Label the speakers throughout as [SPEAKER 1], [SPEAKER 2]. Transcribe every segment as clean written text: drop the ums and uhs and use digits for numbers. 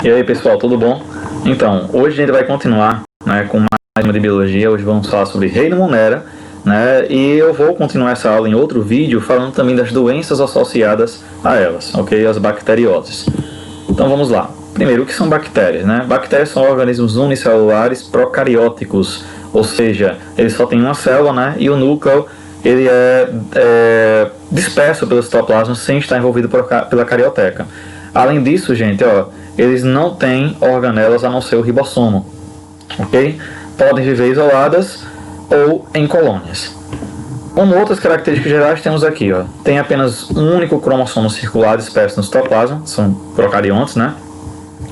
[SPEAKER 1] E aí pessoal, tudo bom? Então, hoje a gente vai continuar, né, com mais uma de biologia. Hoje vamos falar sobre reino Monera, né, e eu vou continuar essa aula em outro vídeo falando também das doenças associadas a elas, ok? As bacterioses. Então vamos lá. Primeiro, o que são bactérias, né? Bactérias são organismos unicelulares procarióticos, ou seja, eles só têm uma célula, né, e o núcleo ele é disperso pelo citoplasma sem estar envolvido pela carioteca. Além disso, gente, eles não têm organelas a não ser o ribossomo, ok? Podem viver isoladas ou em colônias. Como outras características gerais, temos aqui, tem apenas um único cromossomo circular disperso no citoplasma, são procariontes, né?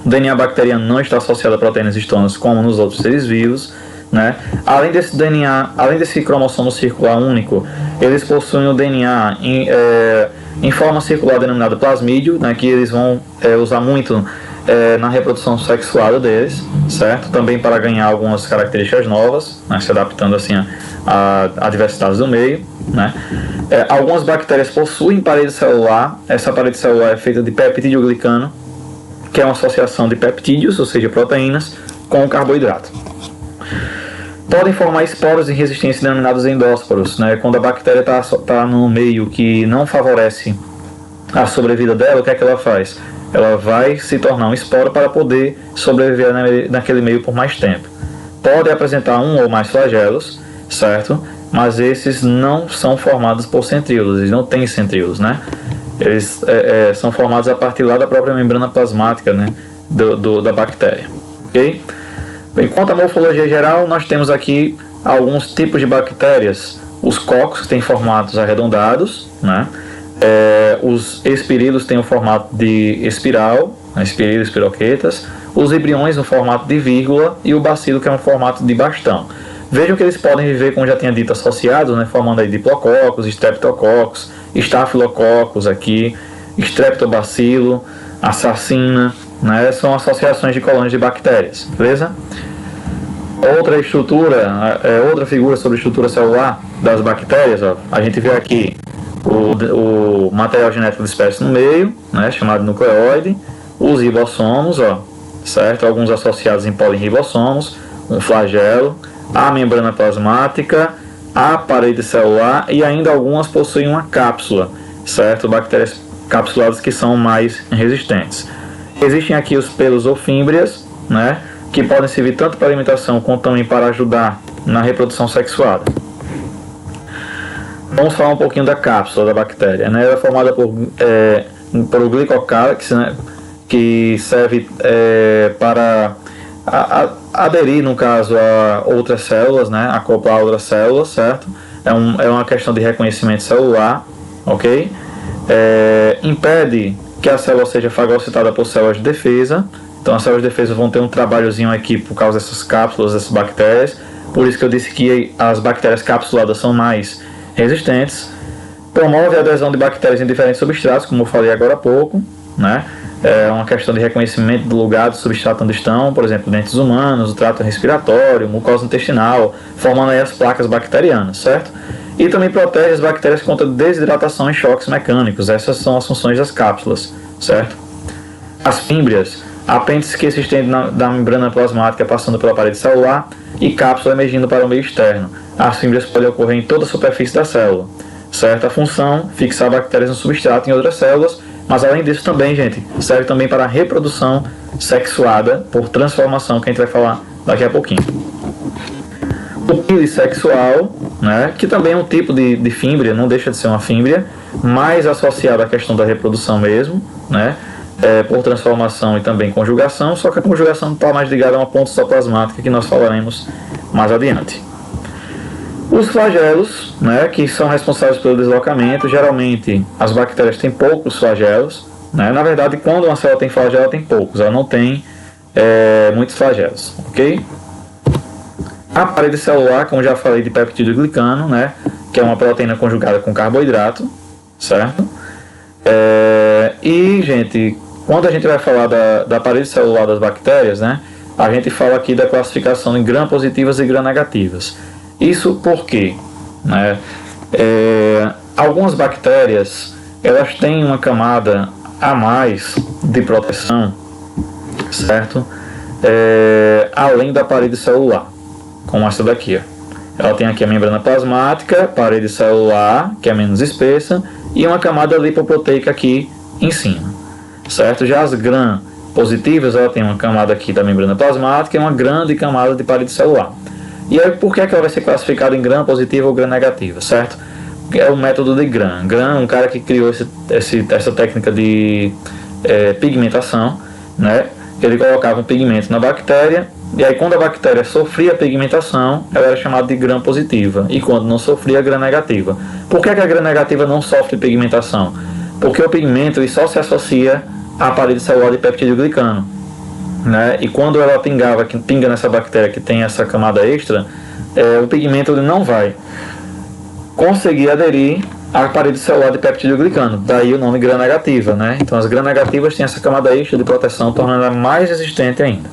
[SPEAKER 1] O DNA bacteriano não está associado a proteínas histonas como nos outros seres vivos, né? Além desse DNA, além desse cromossomo circular único, eles possuem o DNA em forma circular denominada plasmídio, né, que eles vão usar muito na reprodução sexuada deles, certo? Também para ganhar algumas características novas, né, se adaptando assim a diversidades do meio, né? Algumas bactérias possuem parede celular. Essa parede celular é feita de peptidoglicano, que é uma associação de peptídeos, ou seja, proteínas, com carboidrato. Podem formar esporos em resistência denominados endósporos, né? Quando a bactéria está no meio que não favorece a sobrevida dela, o que é que ela faz? Ela vai se tornar um esporo para poder sobreviver naquele meio por mais tempo. Pode apresentar um ou mais flagelos, certo? Mas esses não são formados por centríolos, eles não têm centríolos, né? Eles são formados a partir lá da própria membrana plasmática, né? Da bactéria, ok? Bem, quanto à morfologia geral, nós temos aqui alguns tipos de bactérias. Os cocos têm formatos arredondados, né? Os espirilos têm o formato de espiral, né? Espirilos, espiroquetas. Os embriões no formato de vírgula e o bacilo, que é um formato de bastão. Vejam que eles podem viver, como já tinha dito, associados, né? Formando aí diplococos, streptococos, estafilococos aqui, streptobacilo, a sarcina, né? São associações de colônias de bactérias, beleza? Outra estrutura, outra figura sobre a estrutura celular das bactérias, a gente vê aqui o material genético disperso no meio, né, chamado nucleóide, os ribossomos, certo? Alguns associados em poliribossomos, um flagelo, a membrana plasmática, a parede celular e ainda algumas possuem uma cápsula, certo? Bactérias capsuladas que são mais resistentes. Existem aqui os pelos ou fímbrias, né, que podem servir tanto para alimentação como também para ajudar na reprodução sexuada. Vamos falar um pouquinho da cápsula da bactéria, né? Ela é formada por glicocálix, né, que serve para aderir, no caso, a outras células, né, acoplar a outras células, certo? É uma questão de reconhecimento celular, ok? Impede que a célula seja fagocitada por células de defesa. Então as células de defesa vão ter um trabalhozinho aqui por causa dessas cápsulas, dessas bactérias. Por isso que eu disse que as bactérias capsuladas são mais resistentes. Promove a adesão de bactérias em diferentes substratos, como eu falei agora há pouco, né? É uma questão de reconhecimento do lugar do substrato onde estão, por exemplo, dentes humanos, o trato respiratório, mucosa intestinal, formando aí as placas bacterianas, certo? E também protege as bactérias contra desidratação e choques mecânicos. Essas são as funções das cápsulas, certo? As fímbrias, apêndice que se estende da membrana plasmática passando pela parede celular e cápsula emergindo para o meio externo. As fímbrias podem ocorrer em toda a superfície da célula, certo? A função, fixar bactérias no substrato em outras células, mas além disso também, gente, serve também para a reprodução sexuada por transformação, que a gente vai falar daqui a pouquinho. O polissexual, né, que também é um tipo de fímbria, não deixa de ser uma fímbria, mais associada à questão da reprodução mesmo, né, por transformação e também conjugação, só que a conjugação está mais ligada a uma ponta citoplasmática que nós falaremos mais adiante. Os flagelos, né, que são responsáveis pelo deslocamento, geralmente as bactérias têm poucos flagelos, né? Na verdade, quando uma célula tem flagelo, ela tem poucos, ela não tem muitos flagelos, ok? A parede celular, como já falei, de peptidoglicano, né, que é uma proteína conjugada com carboidrato, certo? E, gente, quando a gente vai falar da parede celular das bactérias, né, a gente fala aqui da classificação em gram-positivas e gram-negativas. Isso porque, né, algumas bactérias elas têm uma camada a mais de proteção certo? Além da parede celular, como essa daqui, ó. Ela tem aqui a membrana plasmática, parede celular, que é menos espessa, e uma camada lipoproteica aqui em cima, certo? Já as gram positivas, ela tem uma camada aqui da membrana plasmática e uma grande camada de parede celular. E aí, por que ela vai ser classificada em gram positiva ou gram negativa, certo? É o método de Gram. Gram é um cara que criou essa técnica de pigmentação, né? Ele colocava um pigmento na bactéria, e aí quando a bactéria sofria pigmentação, ela era chamada de gram positiva, e quando não sofria, gram negativa. Por que a gram negativa não sofre pigmentação? Porque o pigmento ele só se associa à parede celular de peptidoglicano, né? E quando ela pinga nessa bactéria que tem essa camada extra, o pigmento ele não vai conseguir aderir à parede celular de peptidoglicano, daí o nome gram negativa, né? Então as gram negativas têm essa camada extra de proteção, tornando ela mais resistente ainda.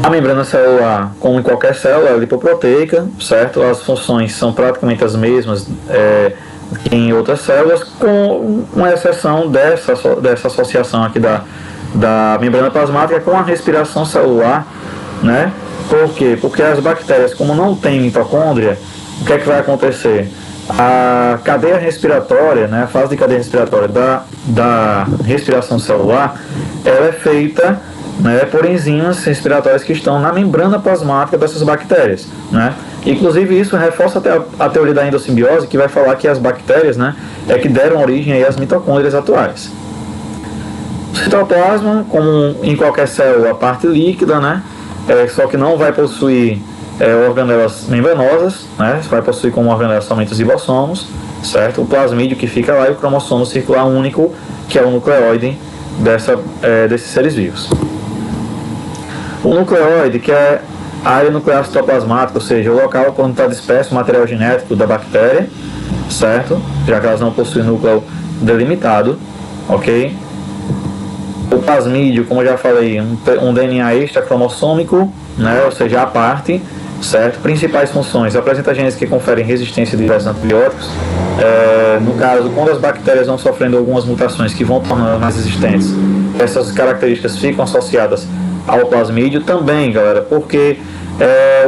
[SPEAKER 1] A membrana celular, como em qualquer célula, é lipoproteica, certo? As funções são praticamente as mesmas que em outras células, com uma exceção dessa associação aqui da membrana plasmática com a respiração celular, né? Por quê? Porque as bactérias, como não têm mitocôndria, o que é que vai acontecer? A cadeia respiratória, né, a fase de cadeia respiratória da respiração celular, ela é feita, né, por enzimas respiratórias que estão na membrana plasmática dessas bactérias, né? Inclusive isso reforça até a teoria da endossimbiose, que vai falar que as bactérias, né, que deram origem aí às mitocôndrias atuais. O citoplasma, como em qualquer célula, a parte líquida, né, só que não vai possuir organelas membranosas, né, vai possuir como organela somente os ribossomos, certo? O plasmídio que fica lá e o cromossomo circular único, que é o nucleóide desses seres vivos. O nucleóide, que é a área nuclear citoplasmática, ou seja, o local onde está disperso o material genético da bactéria, certo? Já que elas não possuem núcleo delimitado, ok? O plasmídio, como eu já falei, um DNA extracromossômico, né? Ou seja, a parte, certo? Principais funções: apresenta genes que conferem resistência a diversos antibióticos. No caso, quando as bactérias vão sofrendo algumas mutações que vão tornando mais resistentes, essas características ficam associadas ao plasmídio também, galera, porque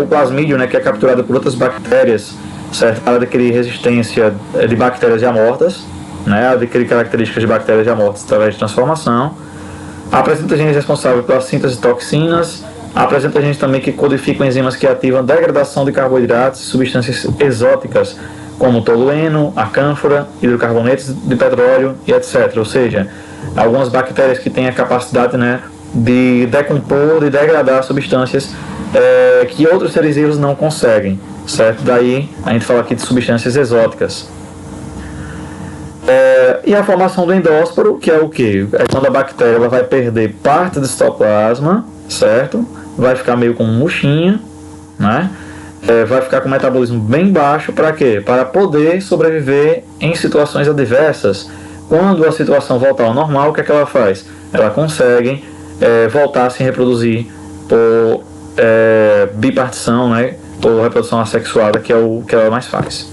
[SPEAKER 1] o plasmídio, né, que é capturado por outras bactérias, certo? Para adquirir resistência de bactérias já mortas, né? Adquirir características de bactérias já mortas através de transformação. Apresenta genes responsáveis pela síntese de toxinas. Apresenta genes também que codificam enzimas que ativam a degradação de carboidratos e substâncias exóticas, como tolueno, a cânfora, hidrocarbonetos de petróleo e etc. Ou seja, algumas bactérias que têm a capacidade, né, de decompor, de degradar substâncias que outros seres vivos não conseguem, certo? Daí a gente fala aqui de substâncias exóticas. E a formação do endósporo, que é o que? É quando a bactéria ela vai perder parte do citoplasma, certo? Vai ficar meio com murchinha, né? Vai ficar com o metabolismo bem baixo, para quê? Para poder sobreviver em situações adversas. Quando a situação voltar ao normal, o que é que ela faz? Ela consegue voltar a se reproduzir por bipartição, né? Por reprodução assexuada, que é o que ela mais faz.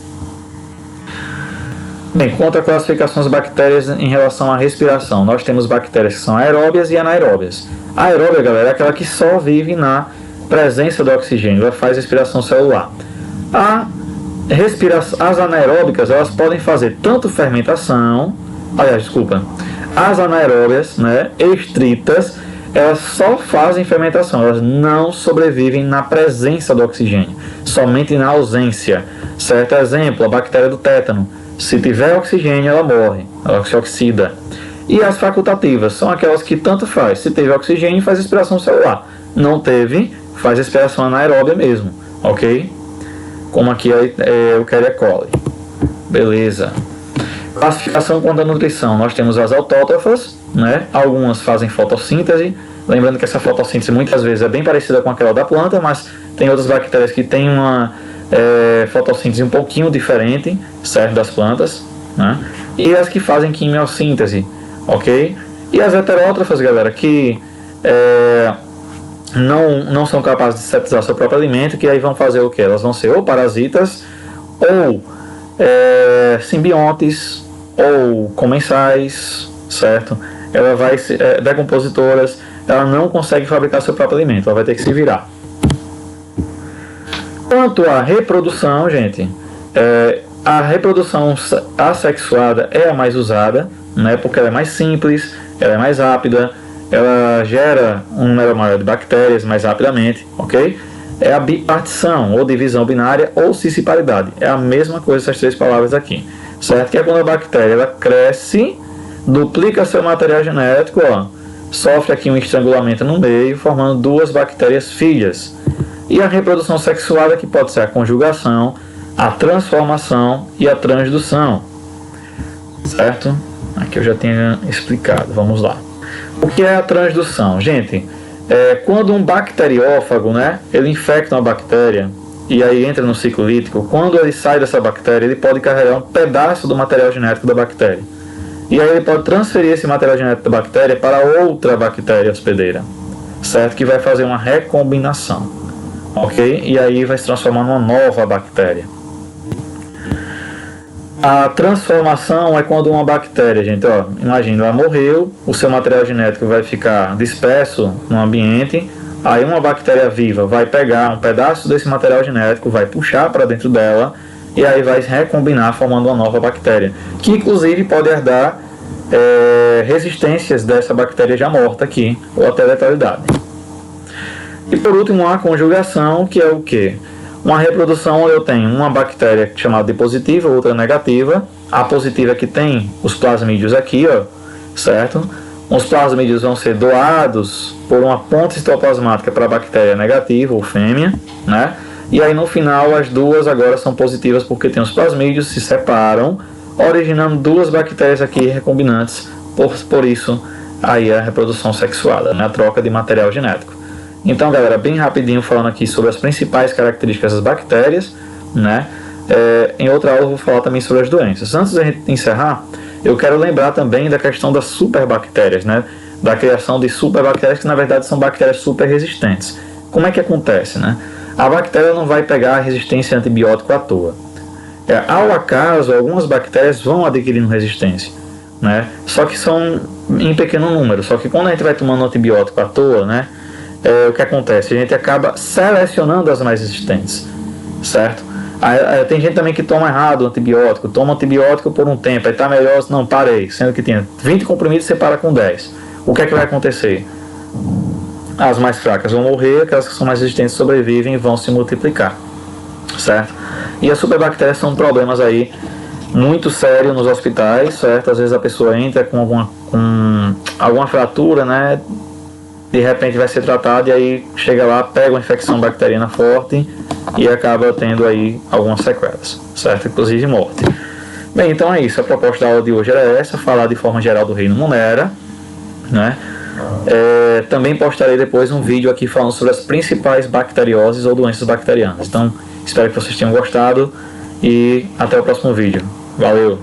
[SPEAKER 1] Bem, quanto à classificação das bactérias em relação à respiração, nós temos bactérias que são aeróbias e anaeróbias. A aeróbia, galera, é aquela que só vive na presença do oxigênio, ela faz respiração celular. As anaeróbicas, elas podem fazer tanto fermentação, as anaeróbias, né, estritas, elas só fazem fermentação, elas não sobrevivem na presença do oxigênio, somente na ausência, certo? Exemplo, a bactéria do tétano. Se tiver oxigênio, ela morre, ela se oxida. E as facultativas são aquelas que tanto faz. Se teve oxigênio, faz respiração celular. Não teve, faz respiração anaeróbia mesmo, ok? Como aqui é o Escherichia coli. Beleza. Classificação quanto à nutrição. Nós temos as autótrofas, né? Algumas fazem fotossíntese. Lembrando que essa fotossíntese muitas vezes é bem parecida com aquela da planta, mas tem outras bactérias que têm uma fotossíntese um pouquinho diferente, certo, das plantas, né? E as que fazem quimiossíntese, ok? E as heterótrofas, galera, que não são capazes de sintetizar seu próprio alimento, que aí vão fazer o que? Elas vão ser ou parasitas, ou simbiontes, ou comensais, certo? ela vai decompositoras, ela não consegue fabricar seu próprio alimento, ela vai ter que se virar. Quanto à reprodução, gente, a reprodução assexuada é a mais usada, né, porque ela é mais simples, ela é mais rápida, ela gera um número maior de bactérias mais rapidamente, ok? É a bipartição, ou divisão binária, ou cisparidade. É a mesma coisa essas três palavras aqui, certo? Que é quando a bactéria ela cresce, duplica seu material genético, ó, sofre aqui um estrangulamento no meio, formando duas bactérias filhas. E a reprodução sexuada, que pode ser a conjugação, a transformação e a transdução, certo? Aqui eu já tinha explicado, vamos lá. O que é a transdução? Gente, quando um bacteriófago, né, ele infecta uma bactéria e aí entra no ciclo lítico, quando ele sai dessa bactéria, ele pode carregar um pedaço do material genético da bactéria. E aí ele pode transferir esse material genético da bactéria para outra bactéria hospedeira, certo? Que vai fazer uma recombinação, ok? E aí vai se transformar numa nova bactéria. A transformação é quando uma bactéria, gente, ó, imagina, ela morreu, o seu material genético vai ficar disperso no ambiente, aí uma bactéria viva vai pegar um pedaço desse material genético, vai puxar para dentro dela, e aí vai recombinar formando uma nova bactéria, que inclusive pode herdar resistências dessa bactéria já morta aqui, ou até letalidade. E por último, a conjugação, que é o quê? Uma reprodução onde eu tenho uma bactéria chamada de positiva, outra negativa. A positiva que tem os plasmídios aqui, ó, certo? Os plasmídios vão ser doados por uma ponte citoplasmática para a bactéria negativa ou fêmea, né? E aí no final as duas agora são positivas porque tem os plasmídios, se separam, originando duas bactérias aqui recombinantes. Por isso aí a reprodução sexuada, né? A troca de material genético. Então, galera, bem rapidinho falando aqui sobre as principais características das bactérias, né? Em outra aula eu vou falar também sobre as doenças. Antes de a gente encerrar, eu quero lembrar também da questão das superbactérias, né? Da criação de superbactérias que na verdade são bactérias super resistentes. Como é que acontece, né? A bactéria não vai pegar a resistência a antibiótico à toa. Ao acaso, algumas bactérias vão adquirindo resistência, né? Só que são em pequeno número. Só que quando a gente vai tomando antibiótico à toa, né? O que acontece? A gente acaba selecionando as mais resistentes, certo? Tem gente também que toma errado o antibiótico, toma antibiótico por um tempo, aí tá melhor, não, parei, sendo que tinha 20 comprimidos, você para com 10. O que é que vai acontecer? As mais fracas vão morrer, aquelas que são mais resistentes sobrevivem e vão se multiplicar, certo? E as superbactérias são problemas aí muito sérios nos hospitais, certo? Às vezes a pessoa entra com alguma fratura, né? De repente vai ser tratado e aí chega lá, pega uma infecção bacteriana forte e acaba tendo aí algumas sequelas, certo? Inclusive morte. Bem, então é isso. A proposta da aula de hoje era essa, falar de forma geral do reino Monera, né? Também postarei depois um vídeo aqui falando sobre as principais bacterioses ou doenças bacterianas. Então, espero que vocês tenham gostado e até o próximo vídeo. Valeu!